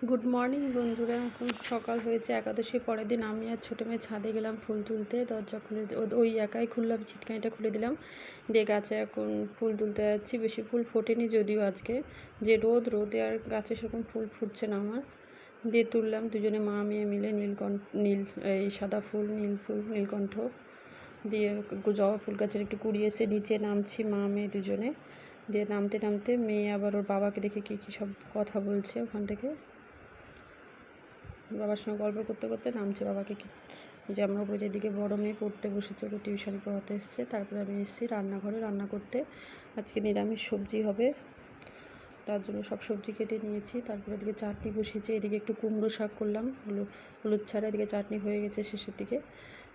Good morning বন্ধুরা। এখন সকাল হয়েছে, একাদশীর পরের দিন আমি আর ছোটো মেয়ে ছাদে গেলাম ফুল তুলতে। দরজা খুলে ওই একাই খুললাম, ছিটকানিটা খুলে দিলাম, দিয়ে গাছে এখন ফুল তুলতে যাচ্ছি। বেশি ফুল ফোটেনি যদিও আজকে, যে রোদে আর গাছে সেরকম ফুল ফুটছে না আমার। দিয়ে তুললাম দুজনে মা মেয়ে মিলে, এই সাদা ফুল, নীলকণ্ঠ দিয়ে জবা ফুল গাছের একটু কুড়িয়ে এসে নিচে নামছি মা মেয়ে দুজনে। দিয়ে নামতে নামতে মেয়ে আবার ওর বাবাকে দেখে কী সব কথা বলছে ওখান থেকে, বাবার সঙ্গে গল্প করতে করতে নামছে বাবাকে কি যে আমরা উপরে যেদিকে বড় মেয়ে পড়তে বসেছে, ওকে টিউশন পড়াতে এসছে। তারপরে আমি এসেছি রান্নাঘরে রান্না করতে। আজকে নিরামিষ সবজি হবে, তার জন্য সব সবজি কেটে নিয়েছি। তারপরে এদিকে চাটনি বসিয়েছি, এদিকে একটু কুমড়ো শাক করলাম হলুদ ছাড়া। এদিকে চাটনি হয়ে গেছে শেষের দিকে।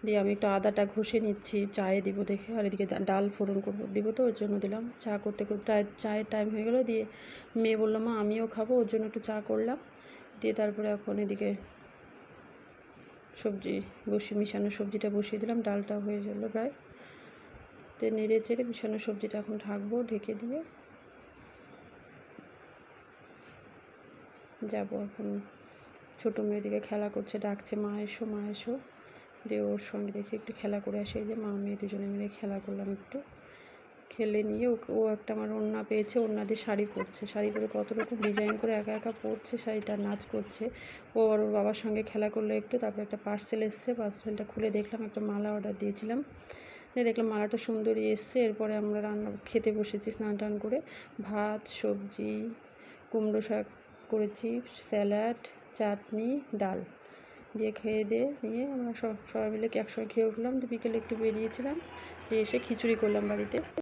দিয়ে আমি একটু আদাটা ঘষে নিচ্ছি চায়ে দিব দেখে, আর এদিকে ডাল ফোড়ন করবো দিব, তো ওর জন্য দিলাম। চা করতে করতে চায়ের টাইম হয়ে গেলো। দিয়ে মেয়ে বললো মা আমিও খাবো, ওর জন্য একটু চা করলাম। দিয়ে তারপরে এখন এদিকে মিশানো সবজিটা বসিয়ে দিলাম, ডালটা হয়ে গেলো প্রায়। তো নেড়ে চেড়ে মিশানো সবজিটা এখন ঢাকবো, ঢেকে দিয়ে যাবো। এখন ছোটো মেয়ে দিকে খেলা করছে, ডাকছে মা এসো মা এসো। দিয়ে ওর সঙ্গে দেখে একটু খেলা করে আসে। যে মা মেয়ে দুজনে মিলে খেলা করলাম একটু, খেলে নিয়ে ও একটা আমার ওড়না পেয়েছে, ওড়না দিয়ে শাড়ি পরছে, শাড়ি পরে কত রকম ডিজাইন করে একা একা পরছে শাড়িটা, নাচ করছে। ও আর ওর বাবার সঙ্গে খেলা করলো একটু। তারপরে একটা পার্সেল এসছে, পার্সেলটা খুলে দেখলাম একটা মালা অর্ডার দিয়েছিলাম। দেখলাম মালাটা সুন্দরই এসছে। এরপরে আমরা খেতে বসেছি স্নান টান করে। ভাত, সবজি, কুমড়ো শাক করেছি, স্যালাড, চাটনি, ডাল দিয়ে খেয়ে নিয়ে আমরা সবাই মিলে একসঙ্গে খেয়ে উঠলাম। তো বিকেলে একটু বেরিয়েছিলাম, দিয়ে এসে খিচুড়ি করলাম বাড়িতে।